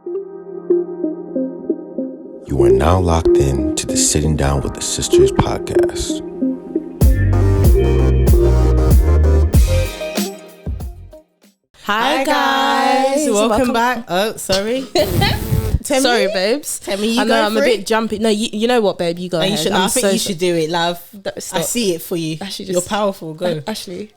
You are now locked in to the Sitting Down with the Sisters podcast. Hi guys, welcome back. Oh, sorry. Temi? Sorry, babes. Temi, you I know go I'm for a it? bit jumpy. No, you know what, babe? You go ahead. I think you should do it, love. Stop. I see it for you. Ashley, You're powerful. Go. Ashley.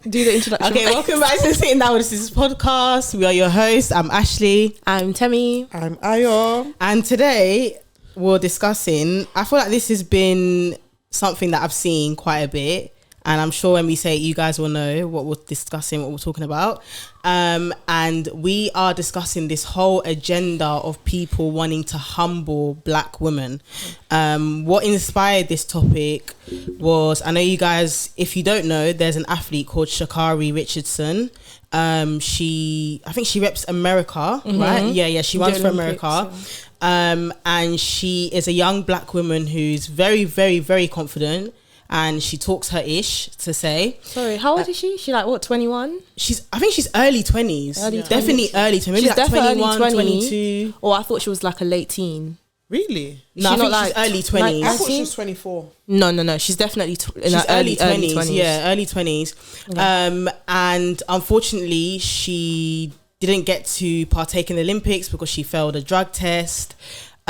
Do the introduction. Okay, welcome back to Sitting Down with the Sisters podcast. We are your hosts. I'm Ashley. I'm Temi. I'm Ayo. And today we're discussing, I feel like this has been something that I've seen quite a bit. And I'm sure when we say it, you guys will know what we're discussing, what we're talking about. And we are discussing this whole agenda of people wanting to humble black women. What inspired this topic was, I know you guys, if you don't know, there's an athlete called Sha'Carri Richardson. I think she reps America, right? Yeah, she runs for America. And she is a young black woman who's very, very, very confident. And she talks her ish to say. Sorry, how old is she? She like what, 21? I think she's early 20s. Definitely early 20s. Maybe She's like 21, 20. 22. Or I thought she was like a late teen. Really? No, I think not she's like- early 20s. I thought she was 24. No. She's definitely in her She's early 20s. Yeah, early 20s. Yeah. And unfortunately, she didn't get to partake in the Olympics because she failed a drug test.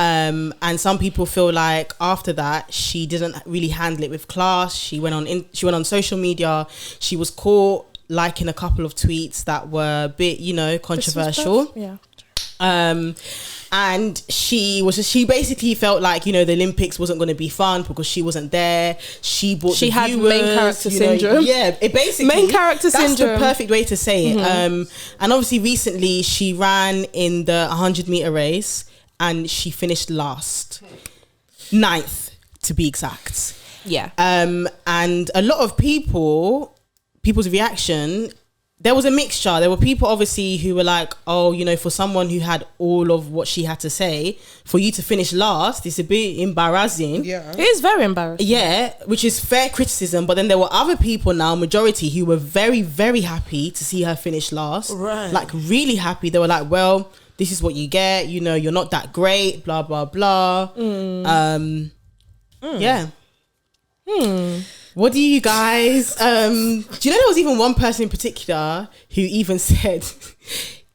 And some people feel like after that she didn't really handle it with class. She went on social media. She was caught liking a couple of tweets that were a bit, controversial. Yeah. And she basically felt like, the Olympics wasn't going to be fun because she wasn't there. She had main character syndrome. Yeah, it basically Main character syndrome. That's the perfect way to say it. And obviously recently she ran in the 100-meter race. And she finished last, 9th to be exact. Yeah. And a lot of people's reaction, there was a mixture. There were people obviously who were like, oh, for someone who had all of what she had to say, for you to finish last, it's a bit embarrassing. Yeah. It is very embarrassing. Yeah, which is fair criticism. But then there were other people now, majority, who were very, very happy to see her finish last. Right. Like really happy. They were like, well, this is what you get, you're not that great, blah, blah, blah. Yeah. What do you guys, do you know there was even one person in particular who even said,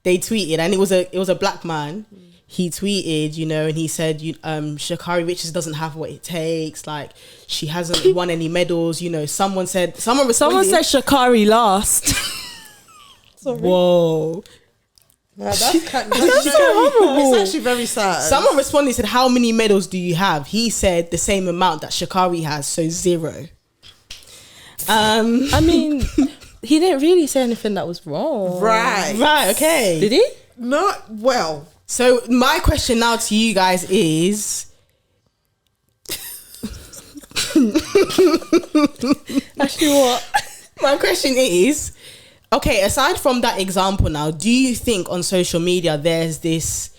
they tweeted, and it was a black man. He tweeted, and he said, Sha'Carri Richardson doesn't have what it takes. Like, she hasn't won any medals. Someone said Sha'Carri last. Whoa. Yeah, that's horrible. It's actually very sad. Someone responded and said, how many medals do you have? He said the same amount that Sha'Carri has, so 0. I mean, he didn't really say anything that was wrong. Right, okay. Did he? Not well. So my question now to you guys is... Actually, what? My question is... Okay, aside from that example now, do you think on social media there's this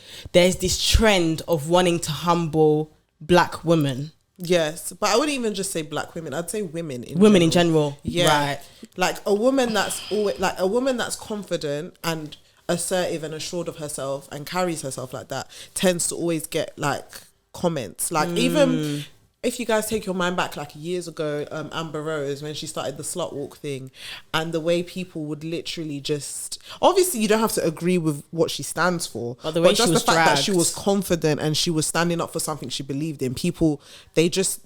trend of wanting to humble black women? Yes, but I wouldn't even just say black women. I'd say women in general. Yeah. Right. Like a woman that's confident and assertive and assured of herself and carries herself like that tends to always get like comments. Like even if you guys take your mind back like years ago, Amber Rose, when she started the slut walk thing, and the way people would literally just, obviously you don't have to agree with what she stands for, but the way just she was the fact that dragged. she was confident and she was standing up for something she believed in, people, they just,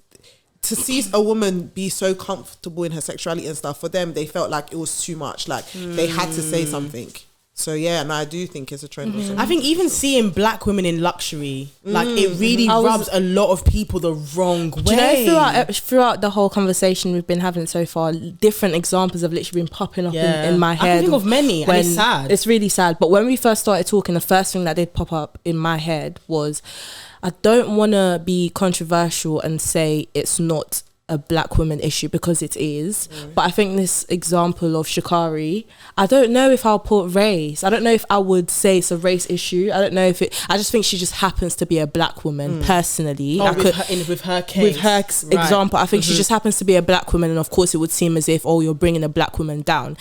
to see a woman be so comfortable in her sexuality and stuff, for them, they felt like it was too much. Like they had to say something. So yeah, and I do think it's a trend. I think even seeing black women in luxury, like it really rubs a lot of people the wrong way. Do you know, throughout the whole conversation we've been having so far, different examples have literally been popping up in my head. I can think of many, and it's sad. It's really sad. But when we first started talking, the first thing that did pop up in my head was, I don't want to be controversial and say it's not a black woman issue, because it is. But I think this example of Sha'Carri, I don't know if I'll put race. I don't know if I would say it's a race issue. I don't know if I just think she just happens to be a black woman personally. With her case. With her example, I think she just happens to be a black woman, and of course it would seem as if, oh, you're bringing a black woman down.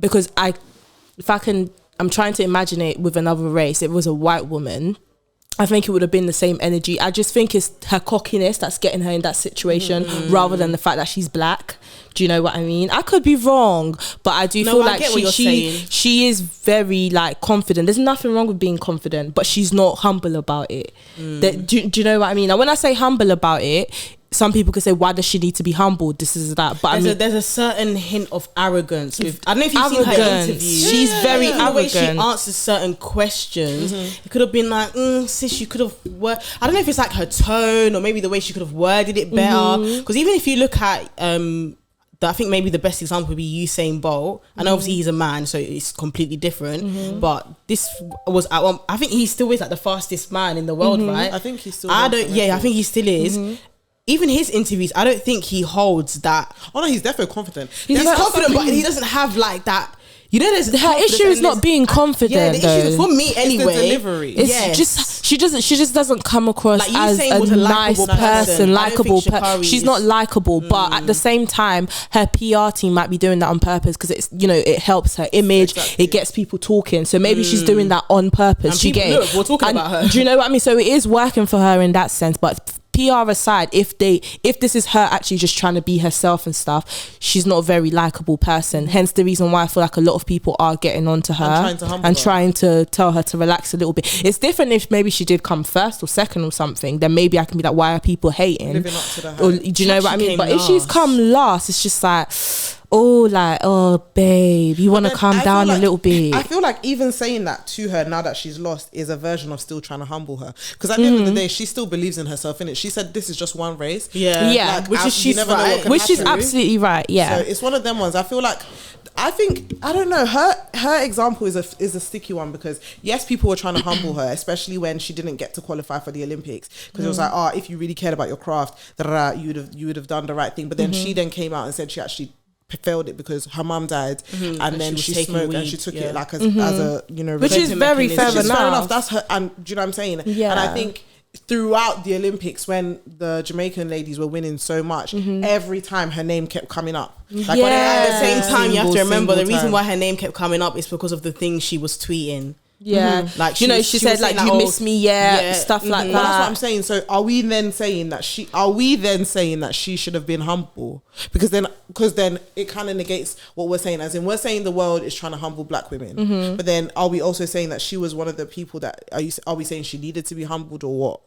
If I can I'm trying to imagine it with another race. If it was a white woman, I think it would have been the same energy. I just think it's her cockiness that's getting her in that situation rather than the fact that she's black. Do you know what I mean? I could be wrong, but I do feel like she is very like confident. There's nothing wrong with being confident, but she's not humble about it. Do you know what I mean? Now, when I say humble about it, some people could say, why does she need to be humbled? This is that. But there's a certain hint of arrogance. I don't know if you've seen her interview. She's very arrogant. The way she answers certain questions, it could have been like, sis, you could have I don't know if it's like her tone or maybe the way she could have worded it better. Because even if you look at I think maybe the best example would be Usain Bolt, and obviously he's a man, so it's completely different. But this was I think he still is like the fastest man in the world, right? I think he's still. I think he still is. Even his interviews, I don't think he holds that. Oh no, he's definitely confident. He's confident, but he doesn't have like that. You know, there's her issue is not being confident. Yeah, the issue is for me anyway. It's the delivery. It's just she just doesn't come across like as a nice person, likable person. She's not likable, but at the same time, her PR team might be doing that on purpose because it's it helps her image. Exactly. It gets people talking. So maybe she's doing that on purpose. And we're talking about her. Do you know what I mean? So it is working for her in that sense, but. PR aside, if this is her actually just trying to be herself and stuff, she's not a very likable person. Hence the reason why I feel like a lot of people are getting onto her and trying to tell her to relax a little bit. It's different if maybe she did come first or second or something, then maybe I can be like, why are people hating? Living up to the hype. Or, do you know what I mean? But if she's come last, it's just like, babe, you want to calm down a little bit. I feel like even saying that to her now that she's lost is a version of still trying to humble her, because at the end of the day she still believes in herself, innit? She said this is just one race, like, which is absolutely right. So it's one of them ones. I feel like I don't know, her example is a sticky one, because yes, people were trying to humble her, especially when she didn't get to qualify for the Olympics, because it was like, if you really cared about your craft, you would have done the right thing. But then she then came out and said she actually failed it because her mum died, and then she smoked and she took it like as a which is very fair enough. That's her, and do you know what I'm saying? Yeah. And I think throughout the Olympics, when the Jamaican ladies were winning so much, every time her name kept coming up. Like at the same time, you have to remember the reason why her name kept coming up is because of the things she was tweeting. Yeah, like she said like, you miss me, stuff like that. Well, that's what I'm saying. So are we then saying that she should have been humble? Because then it kind of negates what we're saying. As in, we're saying the world is trying to humble black women, but then are we also saying that she was one of the people that are we saying she needed to be humbled, or what?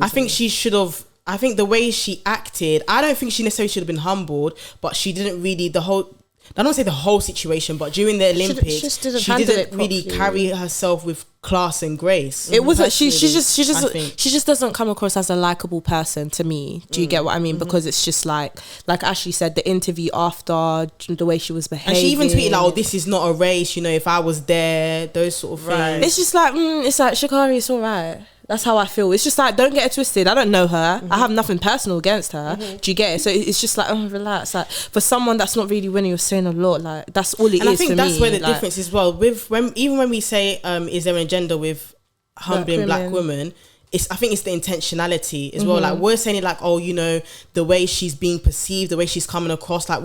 I think she should have. I think the way she acted, I don't think she necessarily should have been humbled, but she didn't really I don't say the whole situation, but during the Olympics, she didn't really carry herself with class and grace. It wasn't. She just doesn't come across as a likable person to me. Do you get what I mean? Because it's just like Ashley said, the interview after, the way she was behaving, and she even tweeted like, this is not a race. If I was there, those sort of things. It's just like it's like, Sha'Carri, it's all right. That's how I feel. It's just like, don't get it twisted. I don't know her. I have nothing personal against her. Do you get it? So it's just like, relax. Like, for someone that's not really winning, you're saying a lot. Like, that's all it is. And I think that's me. Where the difference is. Well, even when we say, is there an agenda with humbling black women? I think it's the intentionality as well. Like, we're saying it like, the way she's being perceived, the way she's coming across. Like,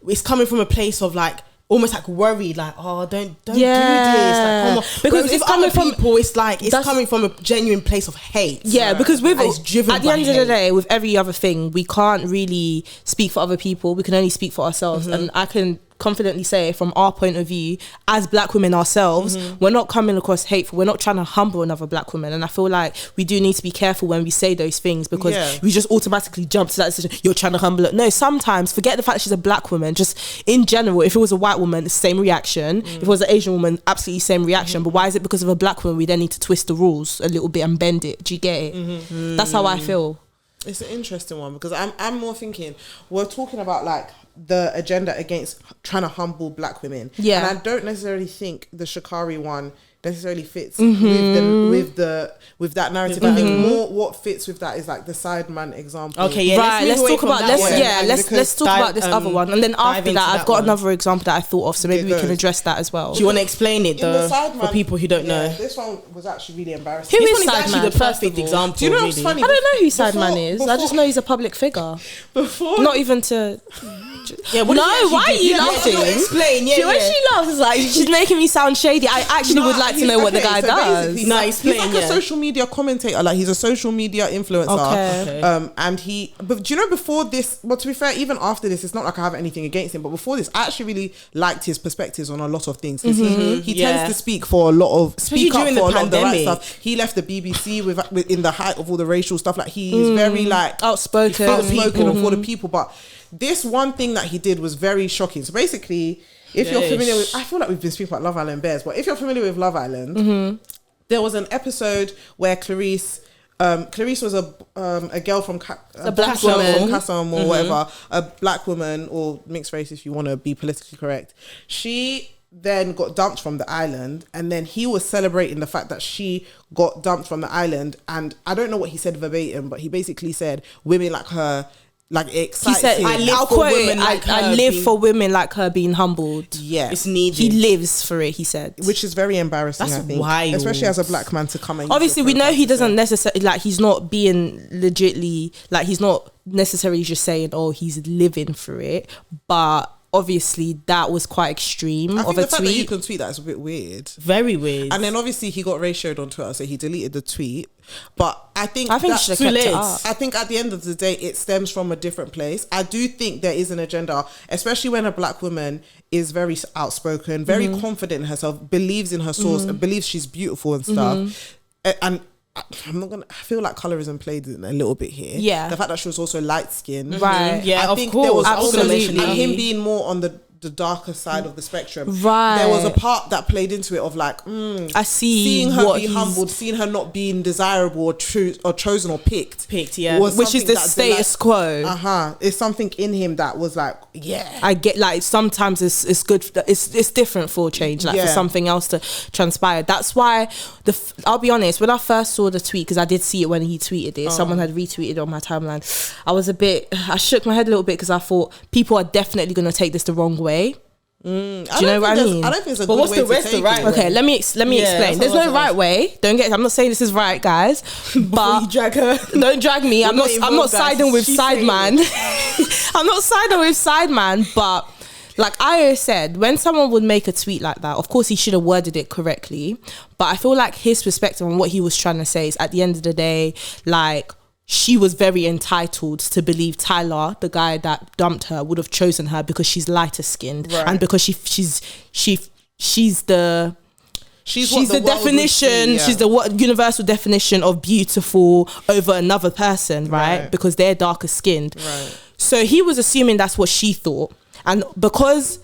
it's coming from a place of like, almost like worried, like, don't do this, like, come on. Because if coming from people, it's like it's coming from a genuine place of hate. Yeah, because it's driven at the end of the day, with every other thing, we can't really speak for other people. We can only speak for ourselves, and I can confidently say from our point of view as black women ourselves, we're not coming across hateful. We're not trying to humble another black woman, and I feel like we do need to be careful when we say those things, because we just automatically jump to that decision, you're trying to humble it. No, sometimes forget the fact that she's a black woman. Just in general, if it was a white woman, the same reaction. If it was an Asian woman, absolutely same reaction. But why is it because of a black woman we then need to twist the rules a little bit and bend it? Do you get it? That's how I feel. It's an interesting one, because I'm more thinking, we're talking about like the agenda against trying to humble black women. Yeah. And I don't necessarily think the Sha'Carri one necessarily fits with that narrative. I think more what fits with that is like the Sideman example. Okay, yeah, right. Let's talk about let's talk about this other one, and then after that, I've got another example that I thought of, so maybe we can address that as well. Do you want to explain it though for people who don't know? This one was actually really embarrassing. Who This is one is actually Sideman? the perfect example. Do you know what's funny? I don't know who Sideman is. I just know he's a public figure. Not even to. Yeah, No, why are you laughing? Explain. When she laughs, it's like she's making me sound shady. I actually would like to know what the guy does. No, explain. He's like a social media commentator. Like he's a social media influencer. Okay. And but do you know before this? Well, to be fair, even after this, it's not like I have anything against him. But before this, I actually really liked his perspectives on a lot of things. Because he tends to speak for a lot of speak up for a lot of the right stuff. He left the BBC with in the height of all the racial stuff. Like he's very like outspoken and for the people. But this one thing that he did was very shocking. So basically, if you're familiar with, I feel like we've been speaking about Love Island Bears, but if you're familiar with Love Island, there was an episode where Clarice was a girl from a black woman, Kassam or whatever, a black woman or mixed race if you want to be politically correct. She then got dumped from the island, and then he was celebrating the fact that she got dumped from the island. And I don't know what he said verbatim, but he basically said women like her. Like it excites him. I live for women like her being humbled. Yeah, it's needed. He lives for it. He said, which is very embarrassing. That's I think, wild. especially as a black man to come and obviously we know he doesn't necessarily like he's not being legitly like he's not necessarily just saying he's living for it, but obviously that was quite extreme. I of think a the fact tweet. that you can tweet that is a bit weird. Very weird. And then obviously he got ratioed on Twitter, so he deleted the tweet. But I think he should have kept it up. I think at the end of the day, it stems from a different place. I do think there is an agenda, especially when a black woman is very outspoken, very confident in herself, believes in her source, believes she's beautiful and stuff. And I feel like colorism played in a little bit here. Yeah. The fact that she was also light skinned. Right. Yeah, I think of course. there was Absolutely. also, and him being more on the darker side of the spectrum. Right. There was a part that played into it of like, I see seeing her be humbled, seeing her not being desirable or chosen or picked. Yeah. Which is the status quo. It's something in him that was like, yeah. I get like sometimes it's good. It's different for a change, like for something else to transpire. That's why I'll be honest. When I first saw the tweet, because I did see it when he tweeted it, someone had retweeted on my timeline. I shook my head a little bit because I thought people are definitely going to take this the wrong way. Do you know what I mean? I don't think it's a good way to take it. Okay, let me explain. There's no right way. I'm not saying this is right, guys. But you drag her. Don't drag me. I'm not siding with Sideman. I'm not siding with Sideman, but like I said, when someone would make a tweet like that, of course he should have worded it correctly. But I feel like his perspective on what he was trying to say is, at the end of the day, like, she was very entitled to believe Tyler, the guy that dumped her, would have chosen her because she's lighter skinned, and because she's the definition. She's the universal definition of beautiful over another person, right? Because they're darker skinned. Right. So he was assuming that's what she thought, and because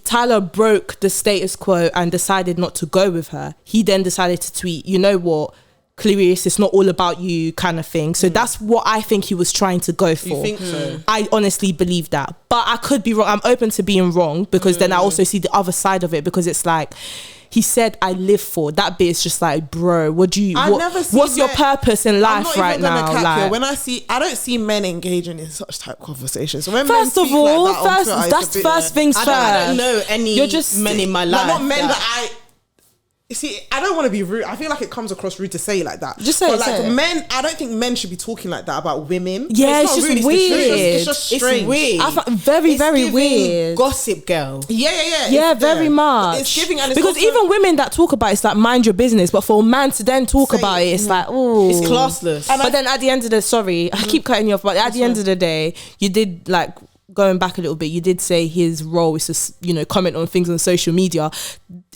Tyler broke the status quo and decided not to go with her, he then decided to tweet, you know what, Clarice, it's not all about you, kind of thing. So that's what I think he was trying to go for. You think so? I honestly believe that, but I could be wrong. I'm open to being wrong, because then I also see the other side of it, because it's like, he said, I live for that bit. Is just like, bro, what's your purpose in life right now? Like, when I don't see men engaging in such type of conversations. So when first things first. I don't know any men in my life. Not men that you see, I don't want to be rude. I feel like it comes across rude to say it like that. Just say it. Men, I don't think men should be talking like that about women. Yeah, it's just weird. It's just strange. It's weird. I find very weird. Gossip girl. Yeah, very much. It's giving, and because even women that talk about it's like, mind your business, but for a man to then talk about it, it's like, oh, it's classless. But then at the end of the I keep cutting you off, but at the end of the day, you did, like, going back a little bit, you did say his role is to, comment on things on social media.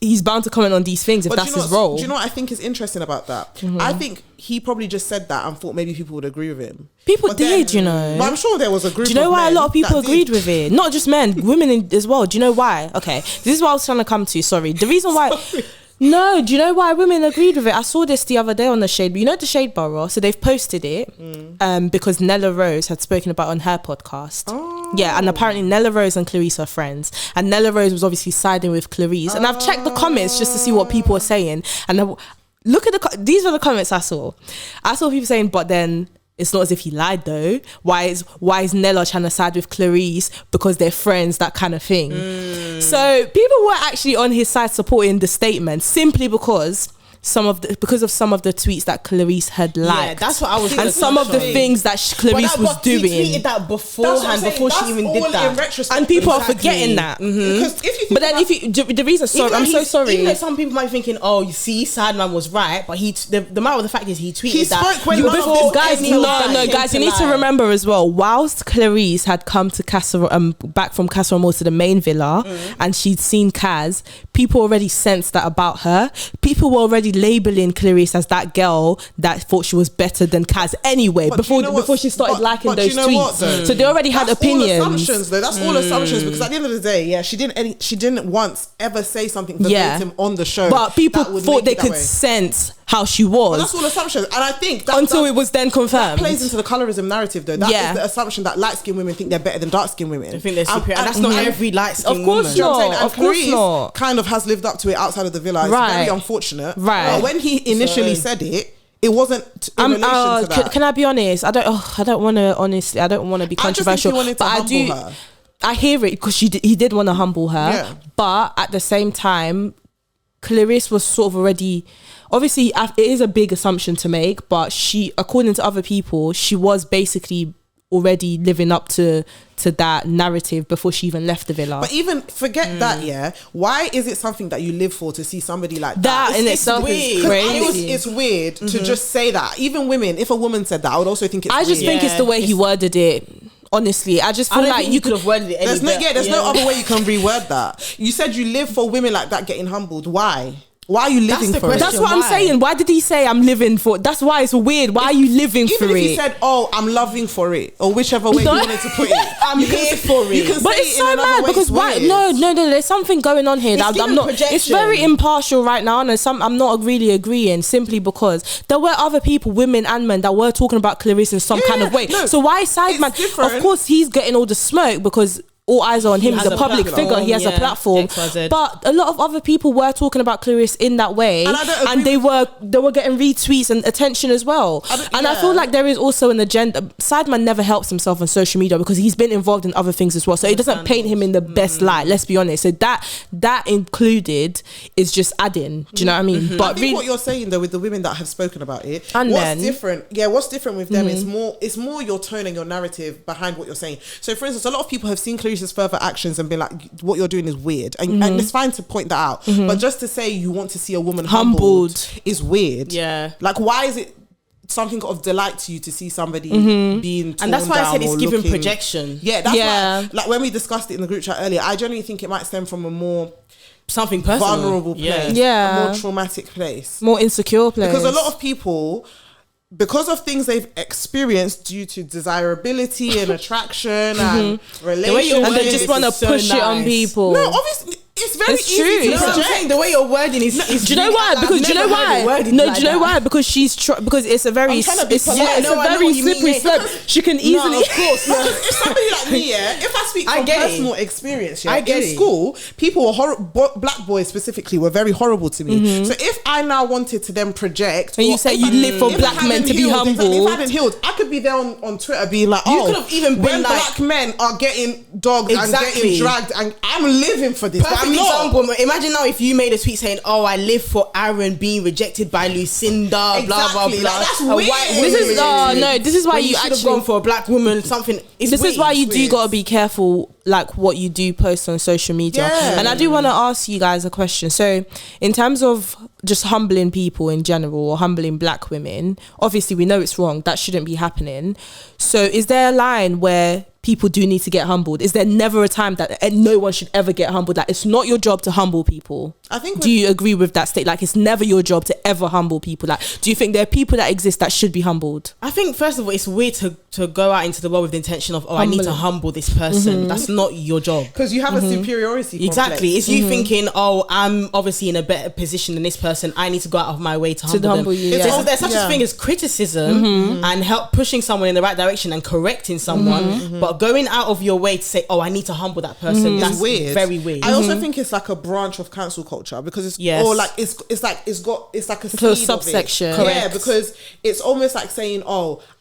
He's bound to comment on these things if that's his role. Do you know what I think is interesting about that? I think he probably just said that and thought maybe people would agree with him. People did. But I'm sure there was a group. Do you know why a lot of people agreed with it? Not just men, women as well. Do you know why? Okay, this is what I was trying to come to. Sorry. The reason why... No, do you know why women agreed with it? I saw this the other day on the Shade. You know the Shade Borough? So they've posted it because Nella Rose had spoken about it on her podcast. Yeah, and apparently Nella Rose and Clarice are friends. And Nella Rose was obviously siding with Clarice. And I've checked the comments just to see what people are saying. And look at these are the comments I saw. I saw people saying, but then it's not as if he lied though. Why is Nella trying to side with Clarice because they're friends, that kind of thing. So people were actually on his side supporting the statement simply because because of some of the tweets that Clarice had liked. Yeah, that's what I was. And some of the things that Clarice was doing. He tweeted that beforehand, before she even did that. And people are forgetting that. Because if you think but then the reason, sorry, I'm so sorry. Even though some people might be thinking, oh, you see, Sideman was right, but the matter of the fact is he tweeted that. Guys, you need to remember as well, whilst Clarice had come to back from Casa Amor to the main villa, and she'd seen Kaz, people already sensed that about her. People were already labeling Clarice as that girl that thought she was better than Kaz anyway, before she started liking those tweets. So they already had opinions. All assumptions, though. That's all assumptions, because at the end of the day, yeah, she didn't once ever say something verbatim on the show. But people thought they could sense how she was. But that's all assumptions, and I think until it was then confirmed. That plays into the colorism narrative, though. That is the assumption that light-skinned women think they're better than dark-skinned women. They think they're superior, and that's not every light-skinned woman. Of course not. Of course not. Kind of has lived up to it outside of the villa. It's very unfortunate. Right. But when he initially said it wasn't in relation to that. Can I be honest? I don't want to be controversial. I just think he wanted to humble her. I hear it because he did want to humble her. Yeah. But at the same time, Clarice was sort of already, obviously it is a big assumption to make, but she, according to other people, she was basically already living up to that narrative before she even left the villa. But even forget that, yeah. Why is it something that you live for to see somebody like that? That in itself is crazy. It's weird to just say that. Even women, if a woman said that, I would also think it's weird. I just think it's the way he worded it. Honestly, I just feel like you could have worded it any better. There's no other way you can reword that. You said you live for women like that getting humbled. Why? Why are you living for it? That's what I'm saying. Why did he say I'm living for it? That's why it's weird. Why are you living for it? Even if he said, oh, I'm loving for it, or whichever way you wanted to put it. I'm here for it. But it's so mad because why? No, there's something going on here. I'm not. It's very impartial right now, and I'm not really agreeing simply because there were other people, women and men, that were talking about Clarice in some kind of way. No, so why is Sideman? Of course, he's getting all the smoke because all eyes are on him. He's a public figure. He has a platform. But a lot of other people were talking about Clarice in that way, and they were getting retweets and attention as well. I feel like there is also an agenda. Sideman never helps himself on social media because he's been involved in other things as well. So it doesn't paint him in the best light. Let's be honest. So that included is just adding. Do you know what I mean? But I think what you're saying though with the women that have spoken about it, and what's different with them is more your tone and your narrative behind what you're saying. So for instance, a lot of people have seen Clarice's further actions and been like, what you're doing is weird, and it's fine to point that out, but just to say you want to see a woman humbled is weird. Like, why is it something of delight to you to see somebody being torn, and that's why I said it's giving projection. That's why, like when we discussed it in the group chat earlier, I generally think it might stem from a more something personal, vulnerable place, a more traumatic place, more insecure place, because a lot of people, because of things they've experienced due to desirability and attraction and relationships, and they just want to push it on people. No, obviously it's very easy to project. I'm saying the way you're wording is do you know why? Because do you know why? No, do you know why? Because because it's a very slippery slope. She can easily. Of course, if somebody like me, if I speak from personal experience, in school, people were black boys specifically were very horrible to me. So if I now wanted to then project, and you say you live for black men to be humble, if I hadn't healed, I could be there on Twitter being like, you could have even been when black men are getting dogged and getting dragged, and I'm living for this. Perfect example. Imagine now if you made a tweet saying, "Oh, I live for Aaron being rejected by Lucinda." Blah blah blah. That's weird. This is why you should have gone for a black woman. Something. This is why you do gotta be careful, like what you do post on social media. And I do want to ask you guys a question. So, in terms of just humbling people in general or humbling black women, obviously we know it's wrong. That shouldn't be happening. So, is there a line where people do need to get humbled? Is there never a time that no one should ever get humbled? That it's not your job to humble people? I think. Do you agree with that state? Like, it's never your job to ever humble people. Like, do you think there are people that exist that should be humbled? I think, first of all, it's weird to go out into the world with the intention of, I need to humble this person. That's not your job. Because you have a superiority complex. Exactly. It's you thinking, I'm obviously in a better position than this person. I need to go out of my way to humble them. you. There's such a thing as criticism and help pushing someone in the right direction and correcting someone. But going out of your way to say, I need to humble that person, that's weird. Very weird. I also think it's like a branch of cancel culture because it's or like it's like a seed subsection. Of it. Yeah, because it's almost like saying,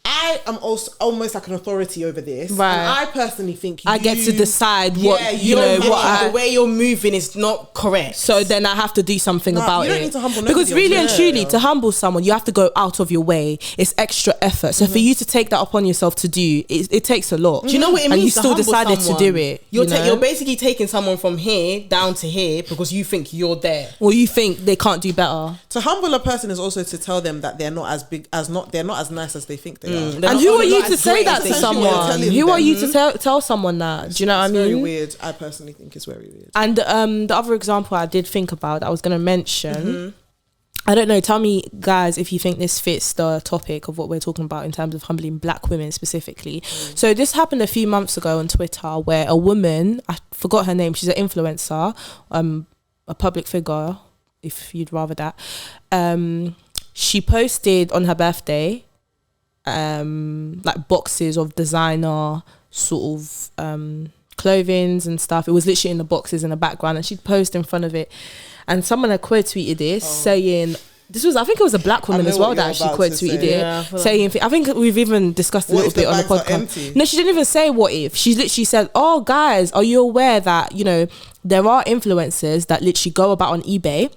I am also almost like an authority over this, right? And I personally think I get to decide what the way you're moving is not correct. So then I have to do something about it. You don't need to humble because really and truly, to humble someone, you have to go out of your way. It's extra effort. So for you to take that upon yourself to do, it takes a lot. Do you know what it means? And you still decided to do it. You're basically taking someone from here down to here because you think you're there, or you think they can't do better. To humble a person is also to tell them that they're not as big as they're not as nice as they think they are. And who are you to say that to someone? Who are you to tell someone that? Do you know what I mean? It's very weird. I personally think it's very weird. And the other example I did think about that I was going to mention, I don't know, tell me guys if you think this fits the topic of what we're talking about in terms of humbling black women specifically. So this happened a few months ago on Twitter where a woman, I forgot her name, she's an influencer, a public figure, if you'd rather that, she posted on her birthday like boxes of designer sort of clothings and stuff. It was literally in the boxes in the background, and she'd post in front of it, and someone had quote tweeted this saying, this was, I think it was a black woman as well that actually quote tweeted it, saying, I think we've even discussed a little bit on the podcast. No, she didn't even say what if. She literally said, guys, are you aware that, there are influencers that literally go about on eBay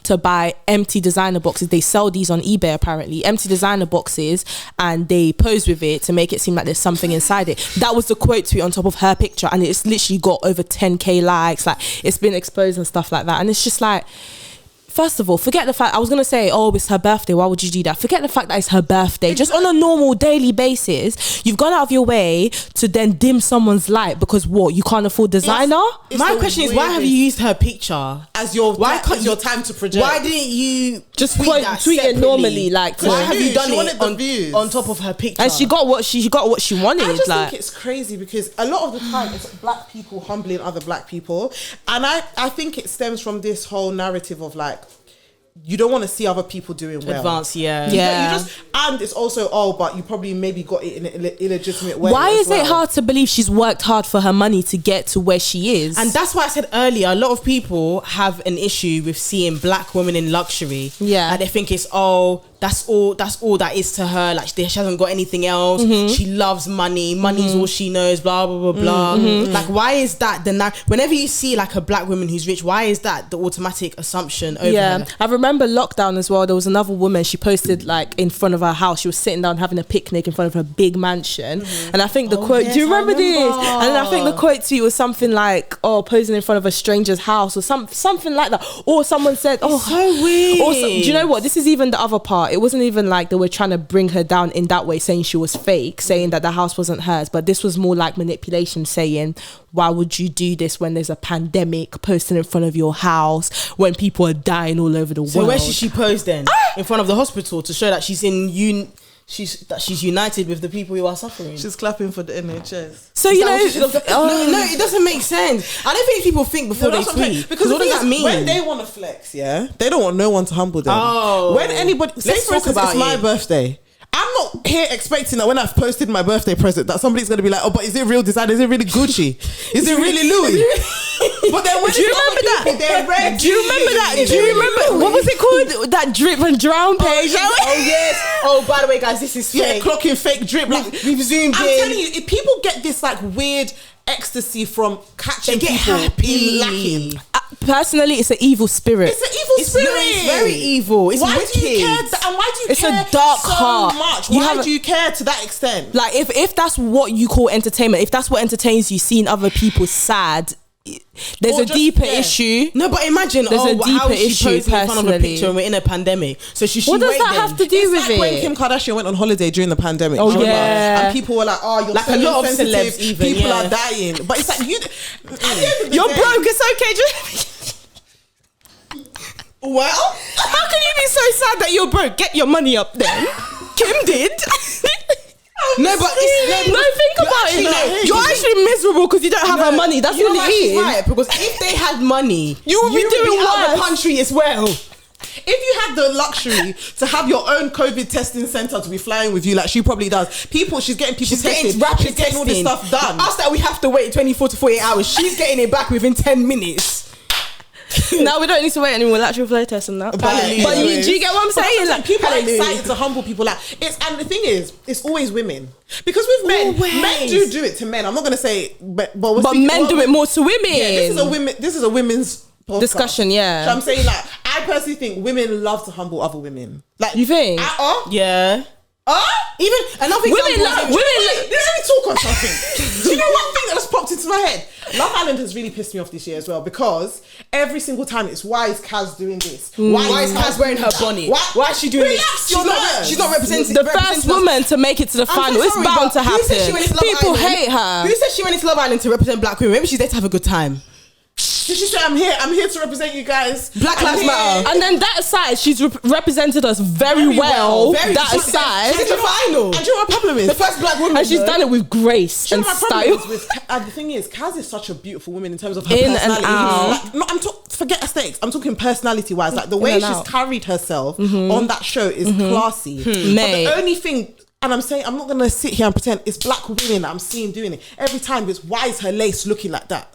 to buy empty designer boxes. They sell these on eBay apparently, empty designer boxes, and they pose with it to make it seem like there's something inside it. That was the quote tweet on top of her picture, and it's literally got over 10k likes. Like, it's been exposed and stuff like that. And it's just like, first of all, forget the fact, I was going to say, it's her birthday, why would you do that? Forget the fact that it's her birthday. Just on a normal daily basis, you've gone out of your way to then dim someone's light because what? You can't afford designer? My question is, why have you used her picture as your time to project? Why didn't you just tweet it normally? Like, why have you done it on top of her picture? And she got what she wanted. I just think it's crazy because a lot of the time it's black people humbling other black people, and I think it stems from this whole narrative of like, you don't want to see other people doing well. Advance, yeah. And it's also, but you probably maybe got it in an illegitimate way. Why is it hard to believe she's worked hard for her money to get to where she is? And that's why I said earlier, a lot of people have an issue with seeing black women in luxury. Yeah. And they think it's, that's all that is to her. Like, she hasn't got anything else. She loves money. Money's all she knows, blah, blah, blah, blah. Like, why is that whenever you see like a black woman who's rich, why is that the automatic assumption over her? I remember lockdown as well. There was another woman, she posted like in front of her house, she was sitting down having a picnic in front of her big mansion. And I think the quote, do you remember this? And I think the quote to you was something like, posing in front of a stranger's house or something like that. Or someone said, so weird. Do you know what? This is even the other part. It wasn't even like they were trying to bring her down in that way, saying she was fake, saying that the house wasn't hers, but this was more like manipulation, saying, why would you do this when there's a pandemic, posting in front of your house when people are dying all over the world? So where should she pose then? In front of the hospital to show that she's she's united with the people who are suffering. She's clapping for the NHS. So no, it doesn't make sense. I don't think people think before they tweet. Because what does that mean? When they want to flex, they don't want no one to humble them. When anybody, say for instance, it's my birthday. I'm not here expecting that when I've posted my birthday present that somebody's going to be like, but is it real design? Is it really Gucci? Is it really Louis? But then when do you remember that? They're red. Do you remember that? Do you remember what was it called? That drip and drown page. Oh yes. Oh, by the way, guys, this is fake. Clocking fake drip. We've zoomed in. I'm telling you, if people get this like weird ecstasy from catching people in lacking. Personally, it's an evil spirit. It's an evil spirit. It's very evil. It's why wicked. do you care? And why do you care? It's a dark so heart. Much? Why do you care to that extent? Like, if that's what you call entertainment, if that's what entertains you, seeing other people sad, there's a deeper issue. No, but imagine, there's a deeper how is she issue posing in front of a picture and we're in a pandemic? So what does that have to do with it? When Kim Kardashian went on holiday during the pandemic, and people were like, you're like so a lot of insensitive. celebs even, people are dying. But it's like, you're broke, it's okay. Well, How can you be so sad that you're broke? Get your money up then. Kim did. No, but think about it. You're actually miserable because you don't have her money. That's what it is. Right, because if they had money, You would be doing out of the worse. country as well. if you had the luxury to have your own COVID testing center to be flying with you, like she probably does, she's getting people tested. She's getting all this stuff done. Us that we have to wait 24 to 48 hours, she's getting it back within 10 minutes. No, we don't need to wait anymore. Lateral flow test and that. But do you get what I'm saying? Like, people are excited to humble people. Like and the thing is, it's always women, because with men do it to men. I'm not gonna say, but men do it more to women. Yeah, this is a women's podcast. Discussion. Yeah, So I'm saying, like, I personally think women love to humble other women. Like, you think? Yeah. Even another Women Let me talk on something. Do you know one thing that just popped into my head? Love Island has really pissed me off this year as well, because every single time it's, why is Kaz doing this? Why is Kaz wearing her bonnet? Why is she doing Relax this? your nerves. She's not representing the first woman to make it to the final. so It's sorry, bound to but who said she happen. went to Love People Island? hate her. Who said she went into Love Island to represent black women? Maybe she's there to have a good time. Did she say, I'm here to represent you guys? Black Lives Matter. And then that aside, she's represented us very well. That aside, She's in the final. And do you know what my problem is? The first black woman. and she's done it with grace Do you and know what my problem style. is with the thing is, Kaz is such a beautiful woman in terms of her In and personality. out. Like, forget aesthetics. I'm talking personality wise. Like the way and she's out. carried herself on that show is classy. But Mate. the only thing, and I'm saying, I'm not gonna sit here and pretend it's black women that I'm seeing doing it every time. It's, why is her lace looking like that?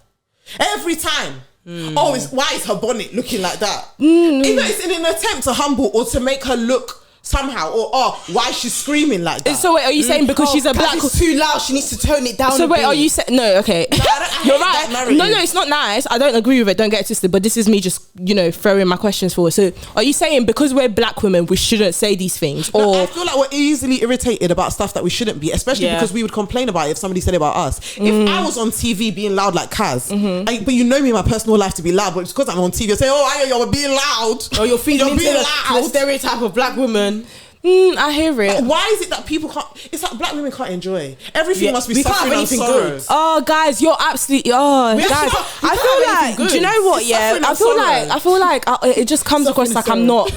Every time. Oh, why is her bonnet looking like that? Either it's in an attempt to humble or to make her look somehow, or why she's screaming like that. So wait, are you saying because she's a black? It's too loud. She needs to tone it down. So wait, are you saying no? Okay, I you're hate that right. narrative. No, it's not nice. I don't agree with it. Don't get it twisted. But this is me just throwing my questions forward. So are you saying because we're black women we shouldn't say these things? No, Or I feel like we're easily irritated about stuff that we shouldn't be, especially because we would complain about it if somebody said it about us. If I was on TV being loud like Kaz, but you know me in my personal life to be loud, but it's because I'm on TV, you're saying, you're being loud. Or you're feeding into being the stereotype of black women. I hear it. Why is it that people can't? It's like black women can't enjoy everything. Yeah, Must be we can't suffering have and anything sorrow. good. Oh, guys, you're absolutely. Oh, We guys, actually can't- we I can't feel have like. anything Do you good. know what? It's Yeah, suffering and sorrow. I feel like it just comes across like I'm not.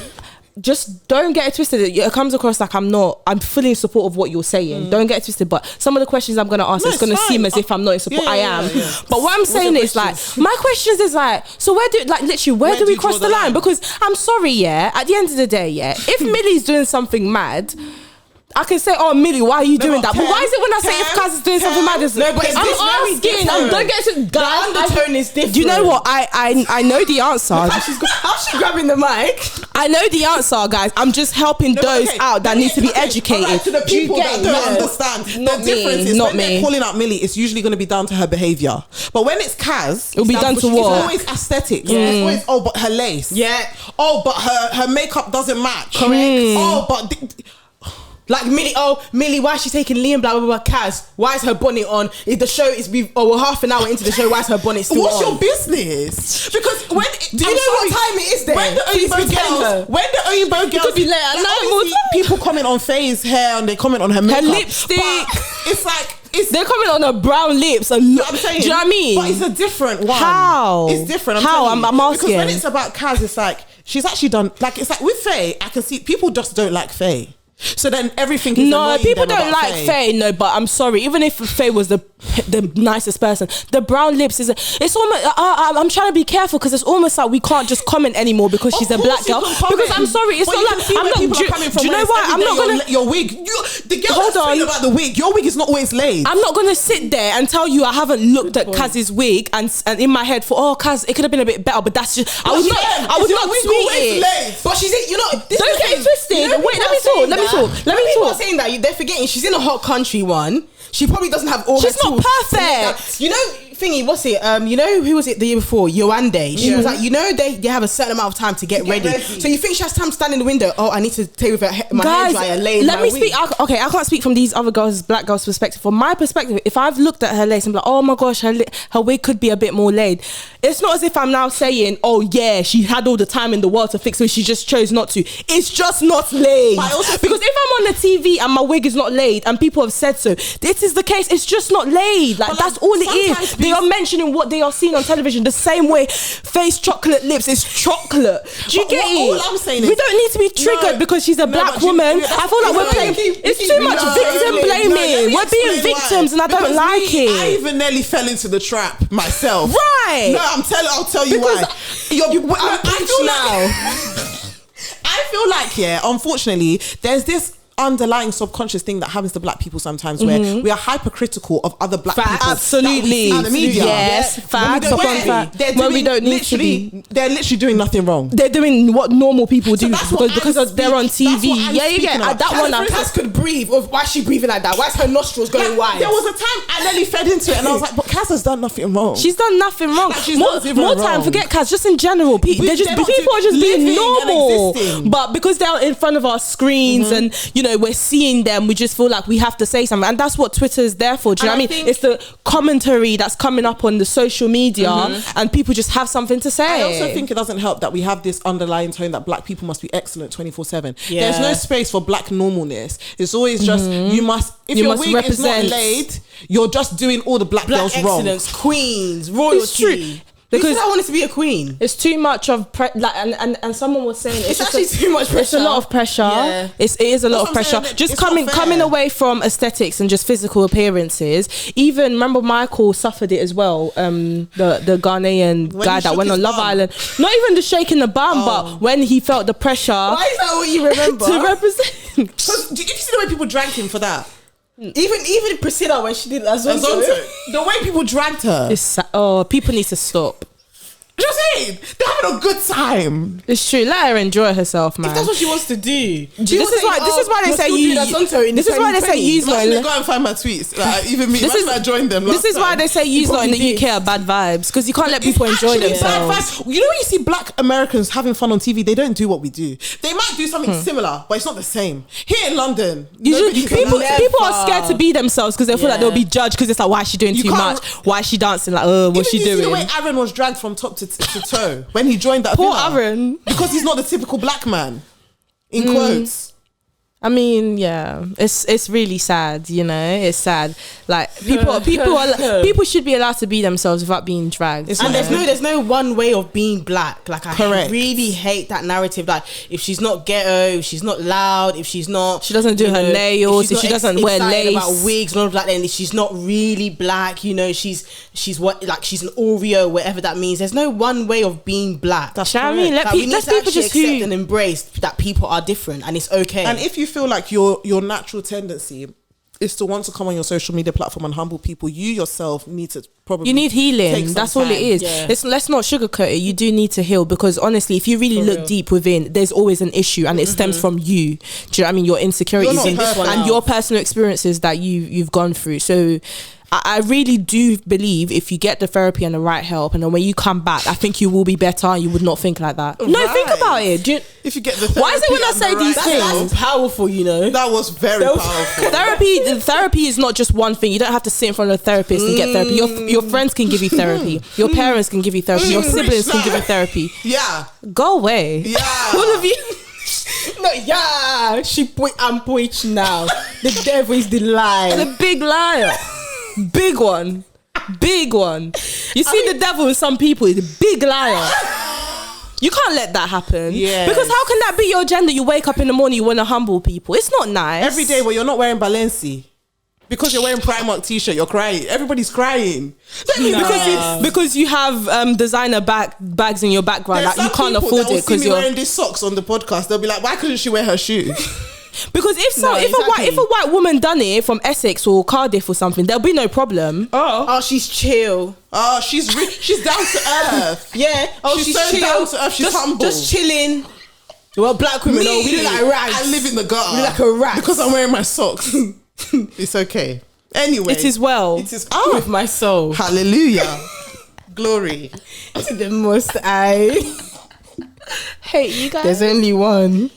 Just don't get it twisted. It comes across like I'm fully in support of what you're saying. Don't get it twisted. But some of the questions I'm going to ask, No, it's going to it's seem fine. as if I'm not in support. Yeah, I am. yeah. But what I'm saying is like, my questions is like, so where do Where do do we you draw cross the the line? line? Because I'm sorry, yeah. At the end of the day, yeah, if Millie's doing something mad, I can say, oh, Millie, why are you doing that? But why is it when I say if Kaz is doing something mad? No, but it's I'm very asking. different. Don't get to guys. The undertone is different. Do you know what? I know the answer. How's she grabbing the mic? I know the answer, guys. I'm just helping those out that need to be educated. Alright, to the Do you people get that don't it? understand, Not the me, difference is not when me. they're calling out Millie, it's usually going to be down to her behaviour. But when it's Kaz, It'll be done to it's what? always aesthetic. Yeah. It's always, but her lace. Yeah. Oh, but her makeup doesn't match. Correct. Oh, but Like Millie, why is she taking Liam, blah, blah, blah, Kaz? Why is her bonnet on? If the show is, we're half an hour into the show, why is her bonnet still what's on? your business? Because when Do you know what time it is there? When the Please be telling her. girls, be late at night, obviously more time. people comment on Faye's hair and they comment on her makeup, lipstick. but it's like They're coming on her brown lips. And I'm saying, do you know what I mean? But it's a different one. How? It's different. How? telling you. I'm asking. Because when it's about Kaz, it's like she's actually done. Like it's like with Faye, I can see people just don't like Faye. So then everything is No, annoying people them don't about like Faye. No, but I'm sorry. Even if Faye was the nicest person, the brown lips it's almost. I'm trying to be careful because it's almost like we can't just comment anymore because she's a Of black course you girl. can comment, Because I'm sorry, it's but not you can like see I'm where not. people are coming from Do you when know it's what? every I'm day not gonna. your wig. The girl Hold that's on. saying about the wig. Your wig is not always laid. I'm not gonna sit there and tell you I haven't looked at Kaz's wig and in my head Kaz, it could have been a bit better, but that's just I would not tweet it. But she's, Don't get it twisted. Wait, let me talk. People are saying that they're forgetting she's in a hot country one. She probably doesn't have all She's her not tools. perfect. You know, thingy, what's it? You know who was it the year before? Yowande. She was like, they have a certain amount of time to get ready. So you think she has time to stand in the window? Oh, I need to take with my hair dryer. Let me speak. Okay, I can't speak from these other girls, black girls' perspective. From my perspective, if I've looked at her lace, I'm like, oh my gosh, her wig could be a bit more laid. It's not as if I'm now saying, oh yeah, she had all the time in the world to fix it, she just chose not to. It's just not laid. Because if I'm on the TV and my wig is not laid and people have said so, this is the case. It's just not laid. Like that's all it is. The They are mentioning what they are seeing on television the same way face chocolate lips is chocolate. Do you get it? All I'm saying is, we don't need to be triggered because she's a black woman. I feel like we're playing. It's too much victim blaming. We're being victims, and I don't like it. I even nearly fell into the trap myself. Right? No, I'll tell you why. I feel like, yeah, unfortunately, there's this underlying subconscious thing that happens to black people sometimes where we are hypercritical of other black people. Absolutely. In the media. Yes, facts upon facts. When we don't need to be. They're literally doing nothing wrong. They're doing what normal people do because they're on TV. Yeah. That one, Cass could breathe. Why is she breathing like that? Why is her nostrils going wide? There was a time I nearly fed into it and I was like, but Cass has done nothing wrong. She's done nothing wrong. Like, more time, forget Cass, just in general. People are just being normal. But because they're in front of our screens and, you know, we're seeing them, we just feel like we have to say something. And that's what Twitter is there for. Do you know what I mean? It's the commentary that's coming up on the social media and people just have something to say. I also think it doesn't help that we have this underlying tone that black people must be excellent 24/7. There's no space for black normalness. It's always just you must, if your wig is not laid, you're just doing all the black girls wrong. Excellence, queens, royalty. Because I wanted to be a queen. It's too much of and someone was saying it's actually too much pressure. It's a lot of pressure. Yeah. It is a lot of pressure. Just coming away from aesthetics and just physical appearances. Even remember Michael suffered it as well. The Ghanaian guy that went on Love Island. Not even the shaking the bum, but when he felt the pressure. Why is that what you remember? To represent. Did you see the way people dragged him for that? Even Priscilla when she did Azonto. The way people dragged her. People need to stop. Just saying, they're having a good time. It's true. Let her enjoy herself, man. If that's what she wants to do. This is why they say use go and find my tweets. Like, even me, I joined them. This is why they say use lot in the UK are bad vibes, because you can't let people enjoy themselves. You know when you see black Americans having fun on TV, they don't do what we do. They might do something similar, but it's not the same. Here in London, people are scared to be themselves because they feel like they'll be judged, because it's like, why is she doing too much? Why is she dancing? Like, what's she doing? See the way Aaron was dragged from top to toe when he joined that poor villa. Aaron, because he's not the typical black man, in quotes. I mean, yeah, it's really sad, you know. It's sad. Like people should be allowed to be themselves without being dragged. And there's no one way of being black. Like I really hate that narrative. Like if she's not ghetto, if she's not loud, if she doesn't do her nails, if she doesn't wear lace, about wigs and all of that, then she's not really black. You know, she's what, like she's an Oreo, whatever that means. There's no one way of being black. That's what I mean. Let people just accept and embrace that people are different, and it's okay. And if you feel like your natural tendency is to want to come on your social media platform and humble people, you yourself need to you need healing. That's all it is. Yeah. Let's not sugarcoat it. You do need to heal, because honestly, if you really look deep within, there's always an issue, and it stems from you. Do you know what I mean? Your insecurities and your personal experiences that you've gone through. So I really do believe if you get the therapy and the right help, and then when you come back, I think you will be better and you would not think like that. Right. No, think about it. If you get the therapy, why is it when I say these things? That's powerful, you know. That was very powerful. Therapy is not just one thing. You don't have to sit in front of a therapist and get therapy. Your friends can give you therapy. Your parents can give you therapy. Your siblings can give you therapy. Yeah. Go away. Yeah. All of you. No, yeah. I'm preaching now. The devil is the liar. The big liar. Big one. You see, the devil in some people is a big liar. You can't let that happen. Yeah. Because how can that be your agenda? You wake up in the morning, you want to humble people. It's not nice. Every day where you're not wearing Balenci, because you're wearing Primark t-shirt, you're crying. Everybody's crying. Because you have designer bags in your background. Like, you can't afford it because you're wearing these socks on the podcast. They'll be like, why couldn't she wear her shoes? Because if a white woman done it from Essex or Cardiff or something, there'll be no problem. Oh, she's chill. Oh, she's down to earth. Yeah. Oh, she's so chill. down to earth. She's humble. Just chilling. Well, black women, we look like rats. I live in the gutter. We look like a rat because I'm wearing my socks. It's okay. Anyway, it is well. It is with my soul. Hallelujah. Glory to the Most High. Hey, you guys. There's only one.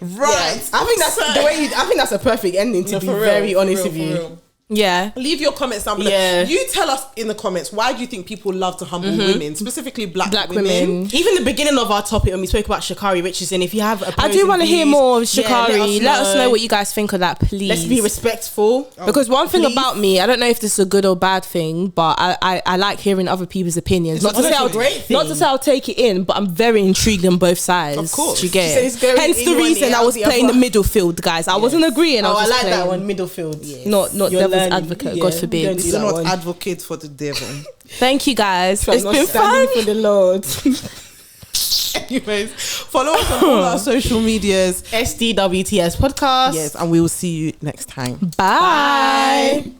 Right. Yeah. I think that's the way. I think that's a perfect ending. To be very honest with you. Yeah. Leave your comments down below. Yeah. You tell us in the comments, why do you think people love to humble women, specifically black women? Even the beginning of our topic when we spoke about Sha'Carri Richardson, if you have I do want to hear more of Sha'Carri. let Let us know what you guys think of that, please. Let's be respectful. Because one thing about me, I don't know if this is a good or bad thing, but I like hearing other people's opinions. Not to say I'll take it in, but I'm very intrigued on both sides. Of course. You get it? Hence the reason I was playing the middle field, guys. I wasn't agreeing. I like playing. that one, middle field. Yes. Not devil's advocate, God forbid. Do not advocate for the devil. Thank you, guys. It's been fun. For the Lord. Anyways, follow us on all our social medias. SDWTS podcast. Yes, and we will see you next time. Bye.